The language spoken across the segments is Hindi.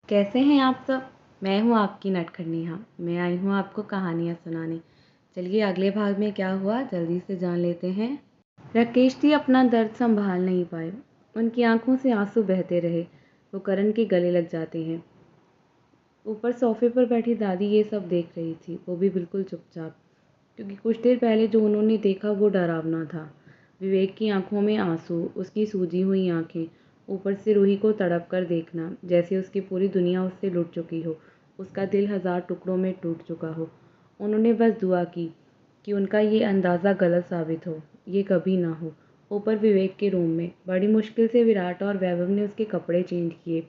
कैसे हैं आप सब? मैं हूँ आपकी नटखट। मैं आई हूँ आपको कहानियाँ सुनाने। चलिए अगले भाग में क्या हुआ जल्दी से जान लेते हैं। राकेश जी अपना दर्द संभाल नहीं पाए। उनकी आंखों से आंसू बहते रहे। वो करण के गले लग जाते हैं। ऊपर सोफे पर बैठी दादी ये सब देख रही थी, वो भी बिल्कुल चुपचाप, क्योंकि कुछ देर पहले जो उन्होंने देखा वो डरावना था। विवेक की आंखों में आंसू, उसकी सूजी हुई आंखें, ऊपर से रूही को तड़प कर देखना, जैसे उसकी पूरी दुनिया उससे लुट चुकी हो, उसका दिल हजार टुकड़ों में टूट चुका हो। उन्होंने बस दुआ की कि उनका ये अंदाज़ा गलत साबित हो, ये कभी ना हो। ऊपर विवेक के रूम में बड़ी मुश्किल से विराट और वैभव ने उसके कपड़े चेंज किए।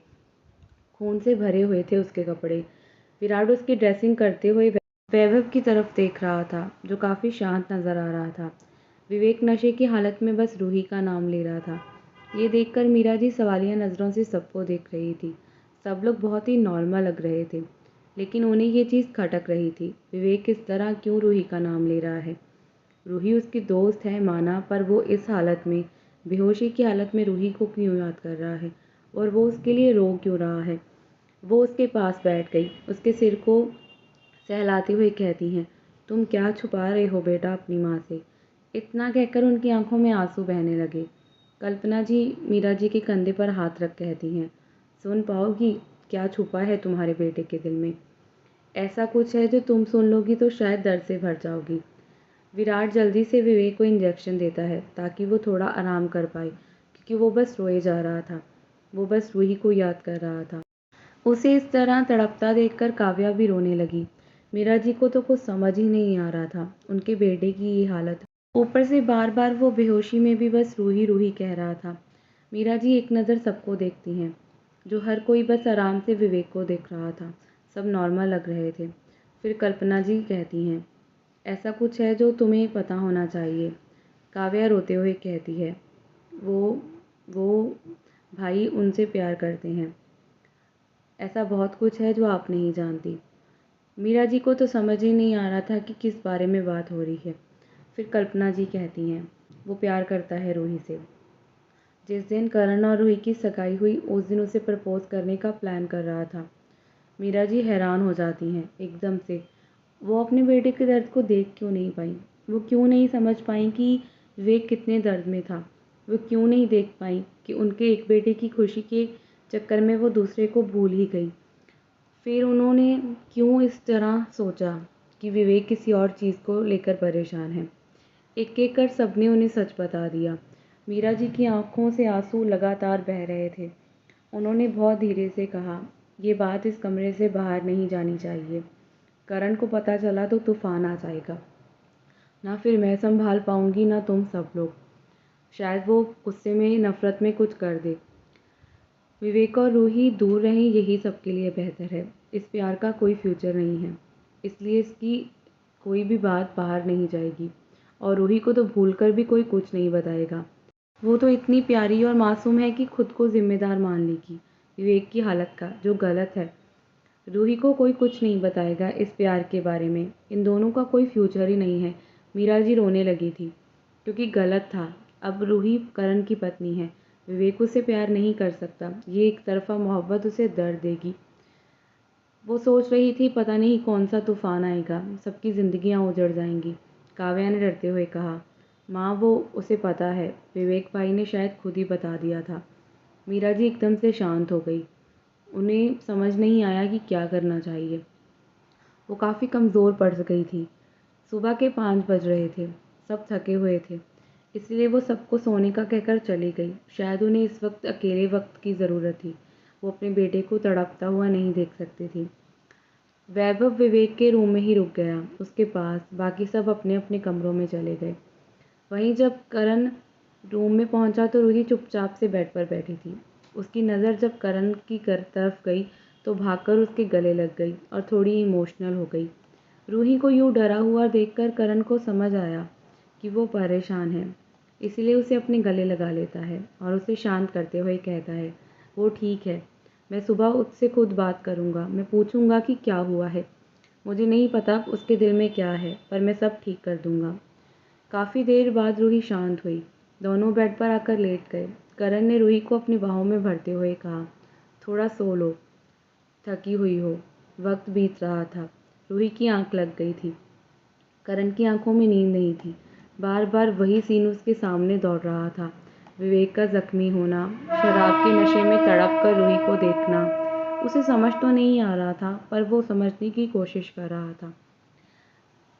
खून से भरे हुए थे उसके कपड़े। विराट उसकी ड्रेसिंग करते हुए वैभव की तरफ देख रहा था, जो काफ़ी शांत नज़र आ रहा था। विवेक नशे की हालत में बस रूही का नाम ले रहा था। ये देखकर मीरा जी सवालिया नज़रों से सबको देख रही थी। सब लोग बहुत ही नॉर्मल लग रहे थे, लेकिन उन्हें ये चीज़ खटक रही थी। विवेक इस तरह क्यों रूही का नाम ले रहा है? रूही उसकी दोस्त है माना, पर वो इस हालत में, बेहोशी की हालत में रूही को क्यों याद कर रहा है? और वो उसके लिए रो क्यों रहा है? वो उसके पास बैठ गई, उसके सिर को सहलाते हुए कहती हैं, तुम क्या छुपा रहे हो बेटा अपनी माँ से? इतना कहकर उनकी आंखों में आंसू बहने लगे। कल्पना जी मीरा जी के कंधे पर हाथ रख कहती हैं, सुन पाओगी? क्या छुपा है तुम्हारे बेटे के दिल में? ऐसा कुछ है जो तुम सुन लोगी तो शायद दर्द से भर जाओगी। विराट जल्दी से विवेक को इंजेक्शन देता है ताकि वो थोड़ा आराम कर पाए, क्योंकि वो बस रोए जा रहा था। वो बस रूही को याद कर रहा था। उसे इस तरह तड़पता देखकर काव्या भी रोने लगी। मीरा जी को तो कुछ समझ ही नहीं आ रहा था, उनके बेटे की ये हालत। ऊपर से बार बार वो बेहोशी में भी बस रूही रूही कह रहा था। मीरा जी एक नज़र सबको देखती हैं, जो हर कोई बस आराम से विवेक को देख रहा था। सब नॉर्मल लग रहे थे। फिर कल्पना जी कहती हैं, ऐसा कुछ है जो तुम्हें पता होना चाहिए। काव्या रोते हुए कहती है, वो वो भाई उनसे प्यार करते हैं। ऐसा बहुत कुछ है जो आप नहीं जानती। मीरा जी को तो समझ ही नहीं आ रहा था कि किस बारे में बात हो रही है। फिर कल्पना जी कहती हैं, वो प्यार करता है रूही से। जिस दिन करण और रूही की सगाई हुई उस दिन उसे प्रपोज करने का प्लान कर रहा था। मीरा जी हैरान हो जाती हैं एकदम से। वो अपने बेटे के दर्द को देख क्यों नहीं पाई? वो क्यों नहीं समझ पाई कि विवेक कितने दर्द में था? वो क्यों नहीं देख पाई कि उनके एक बेटे की खुशी के चक्कर में वो दूसरे को भूल ही गई? फिर उन्होंने क्यों इस तरह सोचा कि विवेक किसी और चीज़ को लेकर परेशान है? एक-एक कर सबने उन्हें सच बता दिया। मीरा जी की आँखों से आँसू लगातार बह रहे थे। उन्होंने बहुत धीरे से कहा, ये बात इस कमरे से बाहर नहीं जानी चाहिए। करण को पता चला तो तूफान आ जाएगा। ना फिर मैं संभाल पाऊंगी ना तुम सब लोग। शायद वो गुस्से में नफरत में कुछ कर दे। विवेक और रूही दूर रहें यही सबके लिए बेहतर है। इस प्यार का कोई फ्यूचर नहीं है, इसलिए इसकी कोई भी बात बाहर नहीं जाएगी। और रूही को तो भूल कर भी कोई कुछ नहीं बताएगा। वो तो इतनी प्यारी और मासूम है कि खुद को जिम्मेदार मान लेगी विवेक की हालत का, जो गलत है। रूही को कोई कुछ नहीं बताएगा इस प्यार के बारे में। इन दोनों का कोई फ्यूचर ही नहीं है। मीरा जी रोने लगी थी, क्योंकि गलत था। अब रूही करण की पत्नी है। विवेक उसे प्यार नहीं कर सकता। ये एक तरफा मोहब्बत उसे दर्द देगी। वो सोच रही थी पता नहीं कौन सा तूफान आएगा, सबकी ज़िंदगियां उजड़ जाएंगी। काव्या ने डरते हुए कहा, माँ वो उसे पता है, विवेक भाई ने शायद खुद ही बता दिया था। मीरा जी एकदम से शांत हो गई। उन्हें समझ नहीं आया कि क्या करना चाहिए। वो काफ़ी कमज़ोर पड़ गई थी। सुबह के 5 बज रहे थे। सब थके हुए थे, इसलिए वो सबको सोने का कहकर चली गई। शायद उन्हें इस वक्त अकेले वक्त की ज़रूरत थी। वो अपने बेटे को तड़पता हुआ नहीं देख सकती थी। वैभव विवेक के रूम में ही रुक गया, उसके पास। बाकी सब अपने अपने कमरों में चले गए। वहीं जब करण रूम में पहुंचा तो रूही चुपचाप से बेड पर बैठी थी। उसकी नज़र जब करण की तरफ गई तो भागकर उसके गले लग गई और थोड़ी इमोशनल हो गई। रूही को यूं डरा हुआ देखकर करण को समझ आया कि वो परेशान है, इसलिए उसे अपने गले लगा लेता है और उसे शांत करते हुए कहता है, वो ठीक है, मैं सुबह उससे खुद बात करूँगा। मैं पूछूंगा कि क्या हुआ है। मुझे नहीं पता उसके दिल में क्या है, पर मैं सब ठीक कर दूंगा। काफ़ी देर बाद रूही शांत हुई। दोनों बेड पर आकर लेट गए। करण ने रूही को अपनी बाहों में भरते हुए कहा, थोड़ा सो लो। थकी हुई हो। वक्त बीत रहा था। रूही की आंख लग गई थी। करण की आंखों में नींद नहीं थी। बार बार वही सीन उसके सामने दौड़ रहा था। विवेक का जख्मी होना, शराब के नशे में तड़प कर रूही को देखना। उसे समझ तो नहीं आ रहा था, पर वो समझने की कोशिश कर रहा था।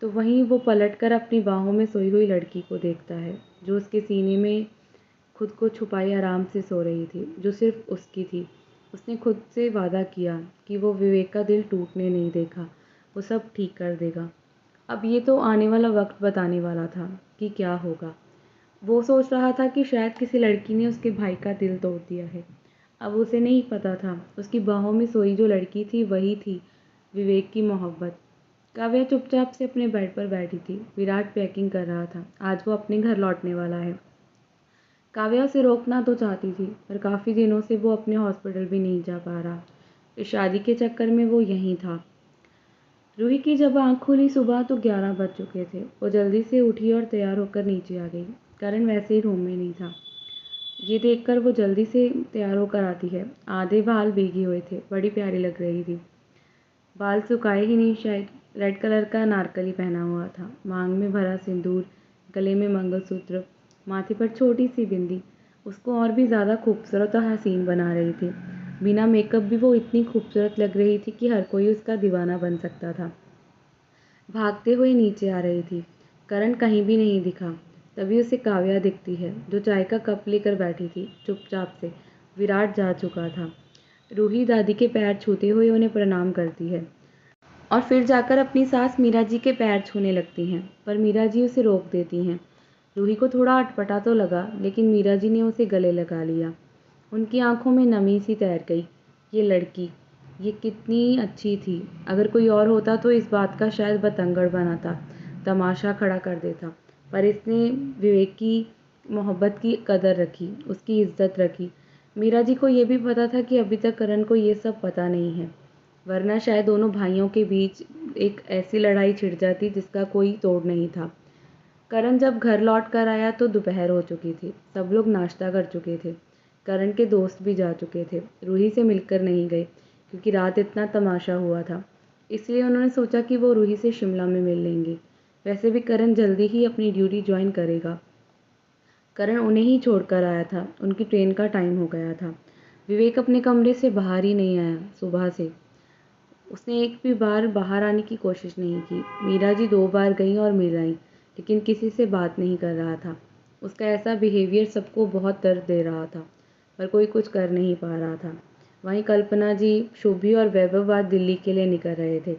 तो वहीं वो पलटकर अपनी बाहों में सोई हुई लड़की को देखता है, जो उसके सीने में खुद को छुपाई आराम से सो रही थी, जो सिर्फ उसकी थी। उसने खुद से वादा किया कि वो विवेक का दिल टूटने नहीं देगा, वो सब ठीक कर देगा। अब ये तो आने वाला वक्त बताने वाला था कि क्या होगा। वो सोच रहा था कि शायद किसी लड़की ने उसके भाई का दिल तोड़ दिया है। अब उसे नहीं पता था, उसकी बाहों में सोई जो लड़की थी वही थी विवेक की मोहब्बत। काव्या चुपचाप से अपने बेड पर बैठी थी। विराट पैकिंग कर रहा था। आज वो अपने घर लौटने वाला है। काव्या उसे रोकना तो चाहती थी, पर काफ़ी दिनों से वो अपने हॉस्पिटल भी नहीं जा पा रहा। इस शादी के चक्कर में वो यहीं था। रूही की जब आँख खुली सुबह तो 11 बज चुके थे। वो जल्दी से उठी और तैयार होकर नीचे आ गई। करण वैसे ही रूम में नहीं था। ये देखकर वो जल्दी से तैयार होकर आती है। आधे बाल भीगे हुए थे, बड़ी प्यारी लग रही थी। बाल सुखाए ही नहीं शायद। रेड कलर का अनारकली पहना हुआ था, मांग में भरा सिंदूर, गले में मंगलसूत्र, माथे पर छोटी सी बिंदी उसको और भी ज़्यादा खूबसूरत और हसीन बना रही थी। बिना मेकअप भी वो इतनी खूबसूरत लग रही थी कि हर कोई उसका दीवाना बन सकता था। भागते हुए नीचे आ रही थी। करण कहीं भी नहीं दिखा। तभी उसे काव्या दिखती है, जो चाय का कप लेकर बैठी थी चुपचाप से। विराट जा चुका था। रूही दादी के पैर छूते हुए उन्हें प्रणाम करती है और फिर जाकर अपनी सास मीरा जी के पैर छूने लगती हैं, पर मीरा जी उसे रोक देती हैं। रूही को थोड़ा अटपटा तो लगा, लेकिन मीरा जी ने उसे गले लगा लिया। उनकी आंखों में नमी सी तैर गई। ये लड़की, ये कितनी अच्छी थी। अगर कोई और होता तो इस बात का शायद बतंगड़ बनाता, तमाशा खड़ा कर देता, पर इसने विवेक की मोहब्बत की कदर रखी, उसकी इज्जत रखी। मीरा जी को ये भी पता था कि अभी तक करण को ये सब पता नहीं है, वरना शायद दोनों भाइयों के बीच एक ऐसी लड़ाई छिड़ जाती जिसका कोई तोड़ नहीं था। करण जब घर लौट कर आया तो दोपहर हो चुकी थी। सब लोग नाश्ता कर चुके थे। करण के दोस्त भी जा चुके थे। रूही से मिलकर नहीं गए, क्योंकि रात इतना तमाशा हुआ था। इसलिए उन्होंने सोचा कि वो रूही से शिमला में मिल लेंगे। वैसे भी करण जल्दी ही अपनी ड्यूटी ज्वाइन करेगा। करण उन्हें ही छोड़कर आया था। उनकी ट्रेन का टाइम हो गया था। विवेक अपने कमरे से बाहर ही नहीं आया सुबह से। उसने एक भी बार बाहर आने की कोशिश नहीं की। मीरा जी 2 बार गईं और मिल आईं, लेकिन किसी से बात नहीं कर रहा था। उसका ऐसा बिहेवियर सबको बहुत दर्द दे रहा था, पर कोई कुछ कर नहीं पा रहा था। वहीं कल्पना जी, शुभी और वैभव आज दिल्ली के लिए निकल रहे थे।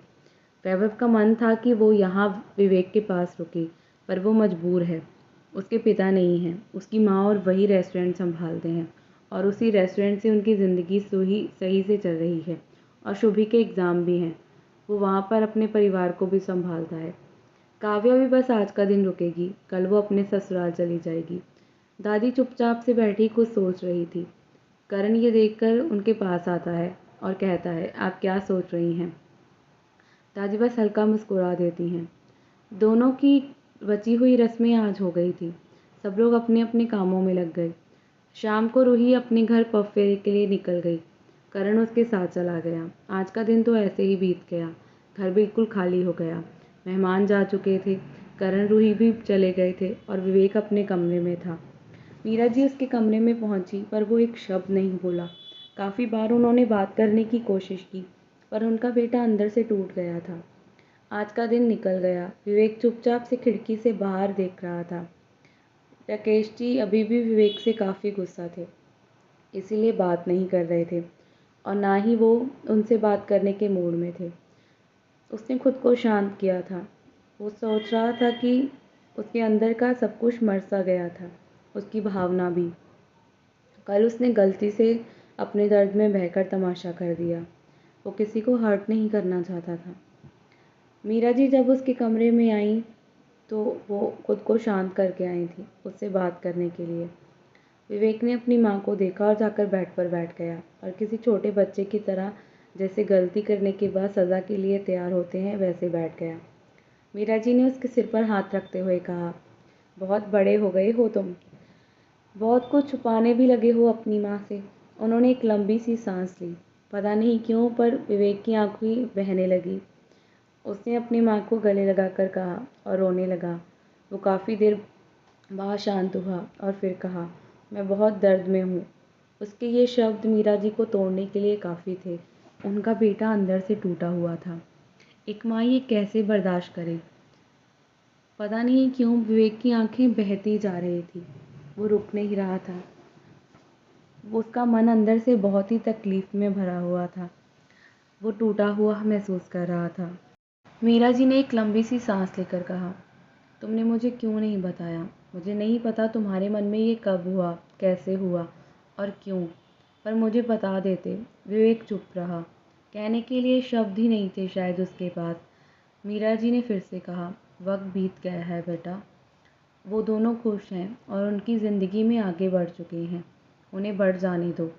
वैभव का मन था कि वो यहाँ विवेक के पास रुके, पर वो मजबूर है। उसके पिता नहीं हैं, उसकी माँ और वही रेस्टोरेंट संभालते हैं, और उसी रेस्टोरेंट से उनकी ज़िंदगी सही से चल रही है। और शुभी के एग्ज़ाम भी हैं। वो वहाँ पर अपने परिवार को भी संभालता है। काव्या भी बस आज का दिन रुकेगी, कल वो अपने ससुराल चली जाएगी। दादी चुपचाप से बैठी कुछ सोच रही थी। करण ये देखकर उनके पास आता है और कहता है, आप क्या सोच रही हैं? दादी बस हल्का मुस्कुरा देती हैं। दोनों की बची हुई रस्में आज हो गई थी। सब लोग अपने अपने कामों में लग गए। शाम को रूही अपने घर पग फेरे के लिए निकल गई। करण उसके साथ चला गया। आज का दिन तो ऐसे ही बीत गया। घर बिल्कुल खाली हो गया। मेहमान जा चुके थे। करण रूही भी चले गए थे और विवेक अपने कमरे में था। मीरा जी उसके कमरे में पहुंची, पर वो एक शब्द नहीं बोला। काफ़ी बार उन्होंने बात करने की कोशिश की, पर उनका बेटा अंदर से टूट गया था। आज का दिन निकल गया। विवेक चुपचाप से खिड़की से बाहर देख रहा था। राकेश जी अभी भी विवेक से काफ़ी गुस्सा थे, इसीलिए बात नहीं कर रहे थे, और ना ही वो उनसे बात करने के मूड में थे। उसने खुद को शांत किया था। वो सोच रहा था कि उसके अंदर का सब कुछ मर सा गया था, उसकी भावना भी। कल उसने गलती से अपने दर्द में बहकर तमाशा कर दिया। वो किसी को हर्ट नहीं करना चाहता था। मीरा जी जब उसके कमरे में आईं तो वो खुद को शांत करके आई थी उससे बात करने के लिए। विवेक ने अपनी माँ को देखा और जाकर बेड पर बैठ गया, और किसी छोटे बच्चे की तरह, जैसे गलती करने के बाद सज़ा के लिए तैयार होते हैं, वैसे बैठ गया। मीरा जी ने उसके सिर पर हाथ रखते हुए कहा, बहुत बड़े हो गए हो तुम, बहुत कुछ छुपाने भी लगे हो अपनी माँ से। उन्होंने एक लंबी सी सांस ली। पता नहीं क्यों पर विवेक की आंखें बहने लगी। उसने अपनी माँ को गले लगाकर कहा और रोने लगा। वो काफ़ी देर बाद शांत हुआ और फिर कहा, मैं बहुत दर्द में हूँ। उसके ये शब्द मीरा जी को तोड़ने के लिए काफ़ी थे। उनका बेटा अंदर से टूटा हुआ था। एक माँ ये कैसे बर्दाश्त करे? पता नहीं क्यों विवेक की आंखें बहती जा रही थी। वो रुक नहीं रहा था। उसका मन अंदर से बहुत ही तकलीफ में भरा हुआ था। वो टूटा हुआ महसूस कर रहा था। मीरा जी ने एक लंबी सी सांस लेकर कहा, तुमने मुझे क्यों नहीं बताया? मुझे नहीं पता तुम्हारे मन में ये कब हुआ, कैसे हुआ और क्यों, पर मुझे बता देते। विवेक चुप रहा। कहने के लिए शब्द ही नहीं थे शायद उसके पास। मीरा जी ने फिर से कहा, वक्त बीत गया है बेटा। वो दोनों खुश हैं और उनकी ज़िंदगी में आगे बढ़ चुके हैं। उन्हें बढ़ जाने दो।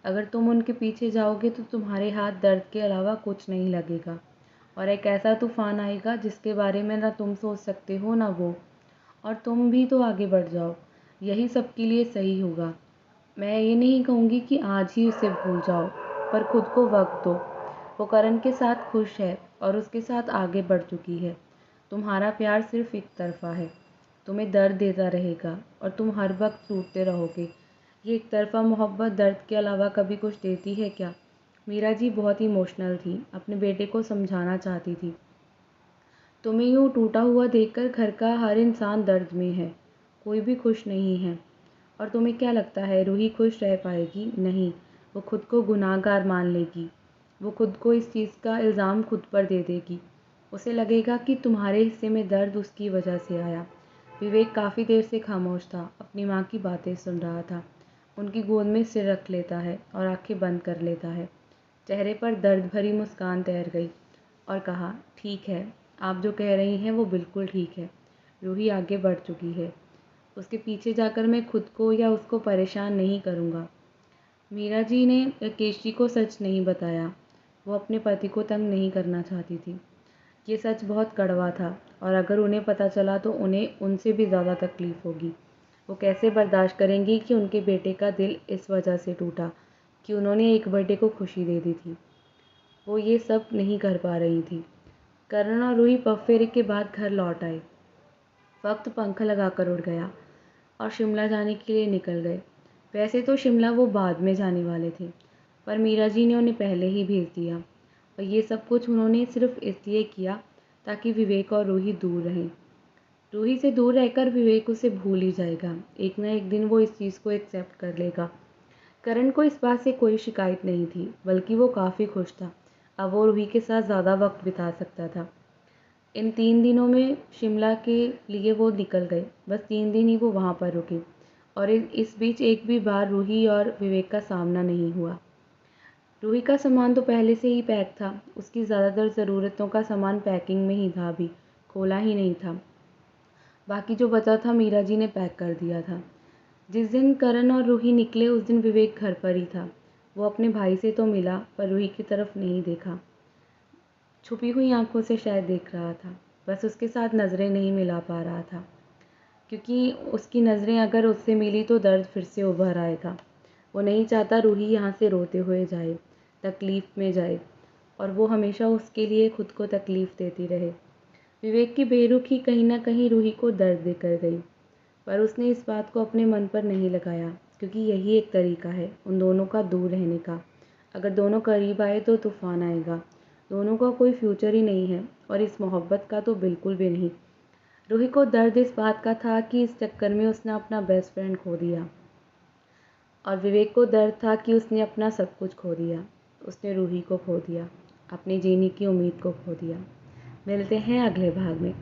अगर तुम उनके पीछे जाओगे तो तुम्हारे हाथ दर्द के अलावा कुछ नहीं लगेगा और एक ऐसा तूफान आएगा जिसके बारे में ना तुम सोच सकते हो ना वो। और तुम भी तो आगे बढ़ जाओ। यही सबके लिए सही होगा। मैं ये नहीं कहूँगी कि आज ही उसे भूल जाओ, पर खुद को वक्त दो। वो करण के साथ खुश है और उसके साथ आगे बढ़ चुकी है। तुम्हारा प्यार सिर्फ एक तरफा है। तुम्हें दर्द देता रहेगा और तुम हर वक्त टूटते रहोगे। ये एक तरफा मोहब्बत दर्द के अलावा कभी कुछ देती है क्या? मीरा जी बहुत इमोशनल थी। अपने बेटे को समझाना चाहती थी। तुम्हें यूँ टूटा हुआ देखकर घर का हर इंसान दर्द में है। कोई भी खुश नहीं है। और तुम्हें क्या लगता है रूही खुश रह पाएगी? नहीं। वो खुद को गुनाहगार मान लेगी। वो खुद को इस चीज़ का इल्ज़ाम खुद पर दे देगी। उसे लगेगा कि तुम्हारे हिस्से में दर्द उसकी वजह से आया। विवेक काफ़ी देर से खामोश था। अपनी माँ की बातें सुन रहा था। उनकी गोद में सिर रख लेता है और आंखें बंद कर लेता है। चेहरे पर दर्द भरी मुस्कान तैर गई और कहा, ठीक है, आप जो कह रही हैं वो बिल्कुल ठीक है। रूही आगे बढ़ चुकी है। उसके पीछे जाकर मैं खुद को या उसको परेशान नहीं करूँगा। मीरा जी ने राकेश जी को सच नहीं बताया। वो अपने पति को तंग नहीं करना चाहती थी। ये सच बहुत कड़वा था और अगर उन्हें पता चला तो उन्हें उनसे भी ज़्यादा तकलीफ़ होगी। वो कैसे बर्दाश्त करेंगी कि उनके बेटे का दिल इस वजह से टूटा कि उन्होंने एक बर्थडे को खुशी दे दी थी। वो ये सब नहीं कर पा रही थी। करण और रूही पगफेरे के बाद घर लौट आए। वक्त पंख लगाकर उड़ गया और शिमला जाने के लिए निकल गए। वैसे तो शिमला वो बाद में जाने वाले थे, पर मीरा जी ने उन्हें पहले ही भेज दिया और ये सब कुछ उन्होंने सिर्फ इसलिए किया ताकि विवेक और रूही दूर रहें। रूही से दूर रहकर विवेक उसे भूल ही जाएगा। एक ना एक दिन वो इस चीज़ को एक्सेप्ट कर लेगा। करण को इस बात से कोई शिकायत नहीं थी, बल्कि वो काफ़ी खुश था। अब वो रूही के साथ ज़्यादा वक्त बिता सकता था। इन 3 दिनों में शिमला के लिए वो निकल गए। बस 3 दिन ही वो वहाँ पर रुके और इस बीच एक भी बार रूही और विवेक का सामना नहीं हुआ। रूही का सामान तो पहले से ही पैक था। उसकी ज़्यादातर ज़रूरतों का सामान पैकिंग में ही था, अभी खोला ही नहीं था। बाकी जो बचा था मीरा जी ने पैक कर दिया था। जिस दिन करण और रूही निकले उस दिन विवेक घर पर ही था। वो अपने भाई से तो मिला पर रूही की तरफ नहीं देखा। छुपी हुई आंखों से शायद देख रहा था। बस उसके साथ नज़रें नहीं मिला पा रहा था, क्योंकि उसकी नज़रें अगर उससे मिली तो दर्द फिर से उभर आएगा। वो नहीं चाहता रूही यहाँ से रोते हुए जाए, तकलीफ़ में जाए और वो हमेशा उसके लिए खुद को तकलीफ़ देती रहे। विवेक की बेरुखी कहीं ना कहीं रूही को दर्द देकर गई, पर उसने इस बात को अपने मन पर नहीं लगाया, क्योंकि यही एक तरीका है उन दोनों का दूर रहने का। अगर दोनों करीब आए तो तूफ़ान आएगा। दोनों का कोई फ्यूचर ही नहीं है और इस मोहब्बत का तो बिल्कुल भी नहीं। रूही को दर्द इस बात का था कि इस चक्कर में उसने अपना बेस्ट फ्रेंड खो दिया और विवेक को दर्द था कि उसने अपना सब कुछ खो दिया। उसने रूही को खो दिया, अपने जीने की उम्मीद को खो दिया। मिलते हैं अगले भाग में।